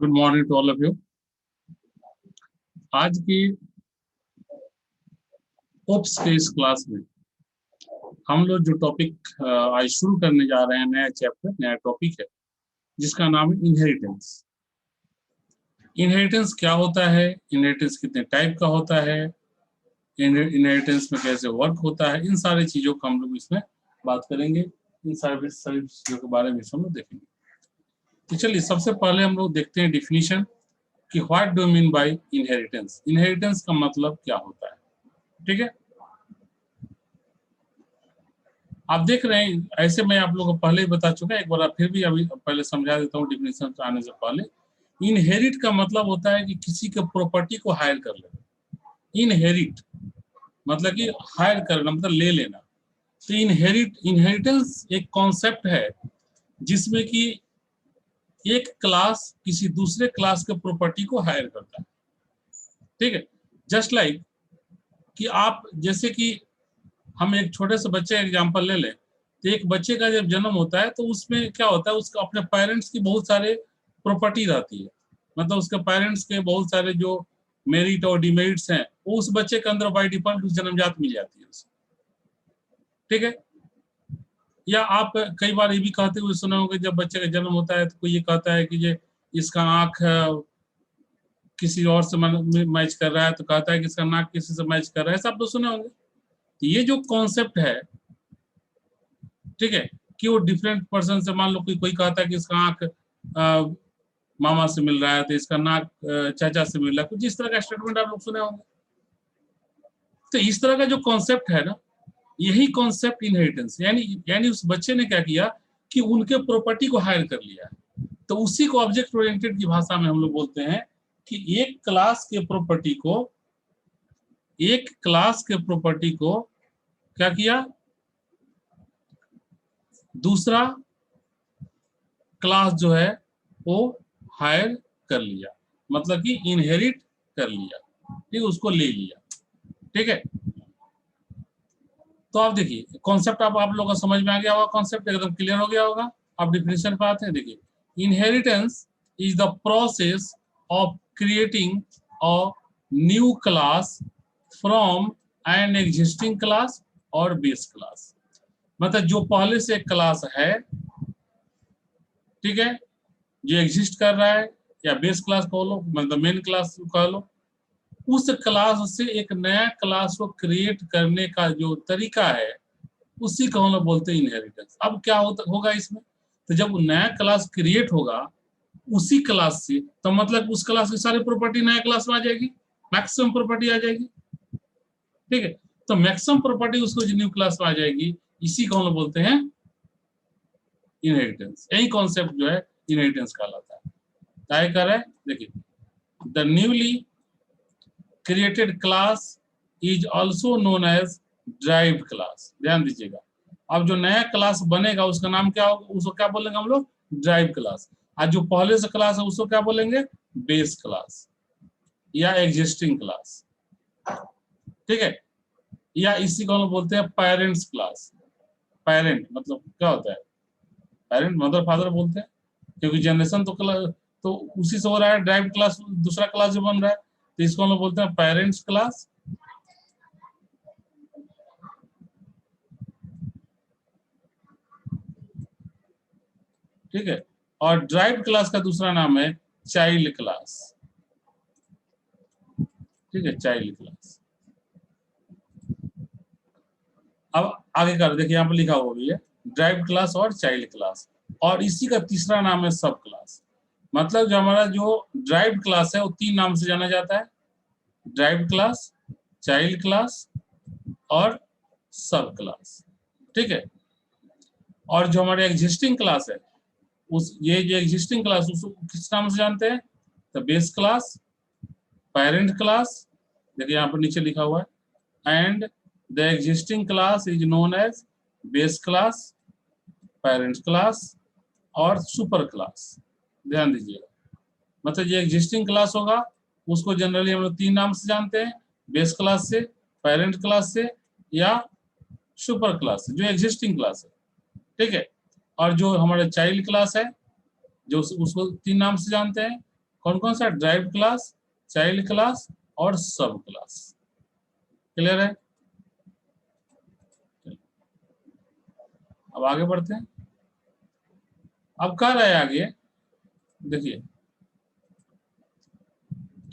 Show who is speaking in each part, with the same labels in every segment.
Speaker 1: Good morning to all of you. आज की oops के इस क्लास में हम लोग जो टॉपिक आज शुरू करने जा रहे हैं, नया चैप्टर, नया टॉपिक है जिसका नाम है इनहेरिटेंस। इनहेरिटेंस क्या होता है, इनहेरिटेंस कितने टाइप का होता है, इनहेरिटेंस में कैसे वर्क होता है, इन सारी चीजों का हम लोग इसमें बात करेंगे। इन सारी चीजों के बारे में हम लोग देखेंगे। तो चलिए सबसे पहले हम लोग देखते हैं डिफिनीशन कि what do mean by inheritance. Inheritance का मतलब क्या होता है, ठीक है। आप देख रहे हैं, ऐसे मैं आप लोगों को पहले ही बता चुका, एक बार फिर भी अभी पहले समझा देता हूँ डिफिनेशन आने से पहले। इनहेरिट का मतलब होता है कि किसी के प्रॉपर्टी को हायर कर लेना। इनहेरिट मतलब कि हायर करना, मतलब ले लेना। तो इनहेरिटेंस एक कॉन्सेप्ट है जिसमें कि एक क्लास किसी दूसरे क्लास के प्रॉपर्टी को हायर करता है, ठीक है। जस्ट लाइक कि आप, जैसे कि हम एक छोटे से बच्चे का एग्जांपल ले लें, तो एक बच्चे का जब जन्म होता है तो उसमें क्या होता है, उसका अपने पेरेंट्स की बहुत सारे प्रॉपर्टी रहती है। मतलब उसके पेरेंट्स के बहुत सारे जो मेरिट और डिमेरिट्स हैं वो उस बच्चे के अंदर बाय डिफॉल्ट उस जन्मजात मिल जाती है उसे, ठीक है। या आप कई बार ये भी कहते हुए सुने होंगे, जब बच्चे का जन्म होता है तो कोई ये कहता है कि ये इसका आंख किसी और से मैच कर रहा है, तो कहता है कि इसका नाक किसी से मैच कर रहा है। ऐसा आप तो सुने होंगे। तो ये जो कॉन्सेप्ट है, ठीक है, कि वो डिफरेंट पर्सन से, मान लो कोई कहता है कि इसका आंख मामा से मिल रहा है, तो इसका नाक चाचा से मिल रहा है, कुछ इस तरह का स्टेटमेंट आप लोग सुने होंगे। तो इस तरह का जो कॉन्सेप्ट है ना, यही कॉन्सेप्ट इनहेरिटेंस, यानी उस बच्चे ने क्या किया कि उनके प्रॉपर्टी को हायर कर लिया। तो उसी को ऑब्जेक्ट ओरिएंटेड की भाषा में हम लोग बोलते हैं कि एक क्लास के प्रॉपर्टी को क्या किया, दूसरा क्लास जो है वो हायर कर लिया, मतलब कि इनहेरिट कर लिया, ठीक, उसको ले लिया, ठीक है। तो आप देखिए कॉन्सेप्ट आप लोगों को समझ में आ गया होगा, कॉन्सेप्ट एकदम क्लियर हो गया होगा। आप डिफिनेशन पे आते हैं। देखिए, inheritance is the process of creating a new class from an existing class और बेस क्लास। मतलब जो पहले से एक क्लास है, ठीक है, जो एग्जिस्ट कर रहा है, या बेस क्लास कह लो, मतलब मेन क्लास कह लो, उस क्लास से एक नया क्लास को क्रिएट करने का जो तरीका है उसी को हम लोग बोलते हैं इनहेरिटेंस। अब क्या होगा इसमें, तो जब नया क्लास क्रिएट होगा उसी क्लास से, तो मतलब उस क्लास की सारी प्रॉपर्टी नया क्लास में आ जाएगी, मैक्सिमम प्रॉपर्टी आ जाएगी, ठीक है। तो मैक्सिमम प्रॉपर्टी उसको जो न्यू क्लास में आ जाएगी, इसी को हम लोग बोलते हैं इनहेरिटेंस। यही कॉन्सेप्ट जो है इनहेरिटेंस कहलाता है। क्या कर रहा है, देखिए, the newly created class is also known as derived class. ध्यान दीजिएगा, अब जो नया क्लास बनेगा उसका नाम क्या होगा, उसको क्या बोलेंगे हम लोग, ड्राइव क्लास। आज जो पहले से क्लास है उसको क्या बोलेंगे, बेस क्लास या एग्जिस्टिंग क्लास, ठीक है। या इसी को हम लोग बोलते हैं पेरेंट्स क्लास। पेरेंट मतलब क्या होता है, पेरेंट मदर फादर बोलते हैं, क्योंकि जनरेशन तो उसी से हो रहा है। ड्राइव क्लास दूसरा क्लास जो बन रहा है, तो इसको हम लोग बोलते हैं पेरेंट्स क्लास, ठीक है। और ड्राइव क्लास का दूसरा नाम है चाइल्ड क्लास, ठीक है, चाइल्ड क्लास। अब आगे कर देखिए, यहाँ पर लिखा हुआ भी है ड्राइव क्लास और चाइल्ड क्लास, और इसी का तीसरा नाम है सब क्लास। मतलब जो हमारा जो ड्राइव क्लास है वो तीन नाम से जाना जाता है, ड्राइव क्लास, चाइल्ड क्लास और सब क्लास, ठीक है। और जो हमारे एग्जिस्टिंग क्लास है, उस ये जो एग्जिस्टिंग क्लास उसको किस नाम से जानते हैं, तो बेस क्लास, पेरेंट क्लास, देखिए यहाँ पर नीचे लिखा हुआ है, and the existing class is known as base class, parent class और सुपर क्लास। ध्यान दीजिएगा, मतलब ये एग्जिस्टिंग क्लास होगा उसको जनरली हम लोग तीन नाम से जानते हैं, बेस क्लास से, पेरेंट क्लास से या सुपर क्लास से, जो एग्जिस्टिंग क्लास है, ठीक है। और जो हमारा चाइल्ड क्लास है, जो उसको तीन नाम से जानते हैं, कौन कौन सा? ड्राइव्ड क्लास, चाइल्ड क्लास और सब क्लास। क्लियर है? अब आगे बढ़ते हैं। अब कह रहे हैं आगे, देखिए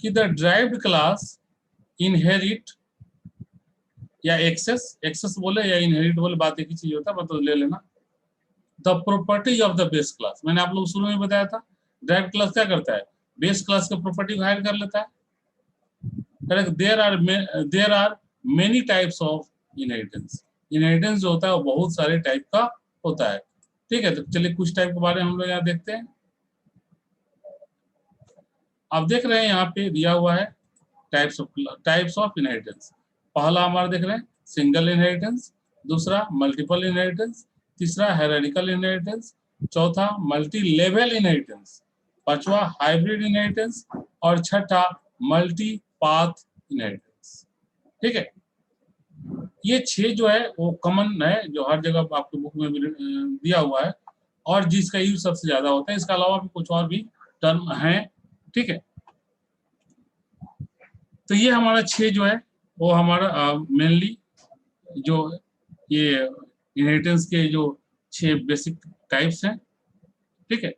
Speaker 1: कि द ड्राइव्ड क्लास इनहेरिट या एक्सेस, एक्सेस बोले या इनहेरिट बोले, बात एक ही चीज होता है, मतलब ले लेना। The property of the base class, मैंने आप लोग शुरू में बताया था, ड्राइव्ड क्लास क्या करता है? बेस क्लास के प्रॉपर्टी को हायर कर लेता है। Correct. There are many types of inheritance. Inheritance जो होता है वो बहुत सारे टाइप का होता है। ठीक है, तो चलिए कुछ टाइप के बारे में हम लोग यहाँ देखते हैं। आप देख रहे हैं यहाँ पे दिया हुआ है टाइप्स ऑफ इनहेरिटेंस। पहला हमारा देख रहे हैं सिंगल इनहेरिटेंस, दूसरा मल्टीपल इनहेरिटेंस, तीसरा हेरेडिकल इनहेरिटेंस, चौथा मल्टी लेवल इनहेरिटेंस, पांचवा हाइब्रिड इनहेरिटेंस और छठा मल्टी पाथ इनहेरिटेंस। ठीक है, ये 6 जो है वो कॉमन है, जो हर जगह आपके बुक में भी दिया हुआ है और जिसका यूज सबसे ज्यादा होता है। इसके अलावा भी कुछ और भी टर्म हैं। ठीक है, तो ये हमारा 6 जो है वो हमारा मेनली जो ये इनहेरिटेंस के जो 6 बेसिक टाइप्स हैं। ठीक है,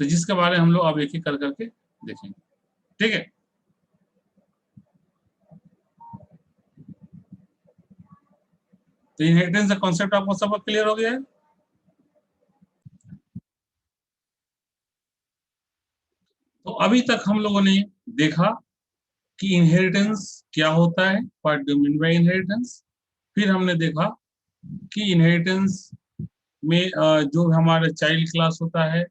Speaker 1: तो जिसके बारे में हम लोग अब एक एक कर करके देखेंगे। ठीक है, तो इनहेरिटेंस का कॉन्सेप्ट आपको सब क्लियर हो गया है। तो अभी तक हम लोगों ने देखा कि इनहेरिटेंस क्या होता है, what do mean by inheritance. फिर हमने देखा कि इनहेरिटेंस में जो हमारा चाइल्ड क्लास होता है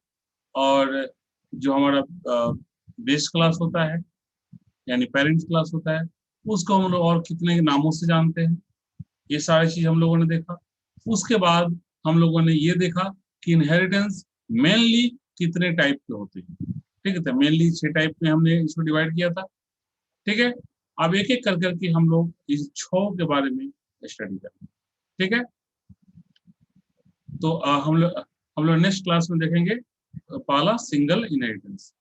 Speaker 1: और जो हमारा बेस क्लास होता है यानी पेरेंट्स क्लास होता है, उसको हम लोग और कितने नामों से जानते हैं, ये सारी चीज हम लोगों ने देखा। उसके बाद हम लोगों ने ये देखा कि इनहेरिटेंस मेनली कितने टाइप के होते हैं। ठीक है, तो मेनली 6 टाइप में हमने इसको डिवाइड किया था। ठीक है, अब एक एक कर करके हम लोग इस 6 के बारे में स्टडी करेंगे। ठीक है, तो हम लोग नेक्स्ट क्लास में देखेंगे पहला सिंगल इनहेरिटेंस।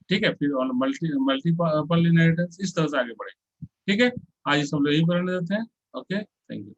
Speaker 1: ठीक है, फिर मल्टीपल इनहेरिटेंस, इस तरह से आगे बढ़ेंगे। ठीक है, आज हम लोग यही पढ़ने देते हैं। Okay, thank you.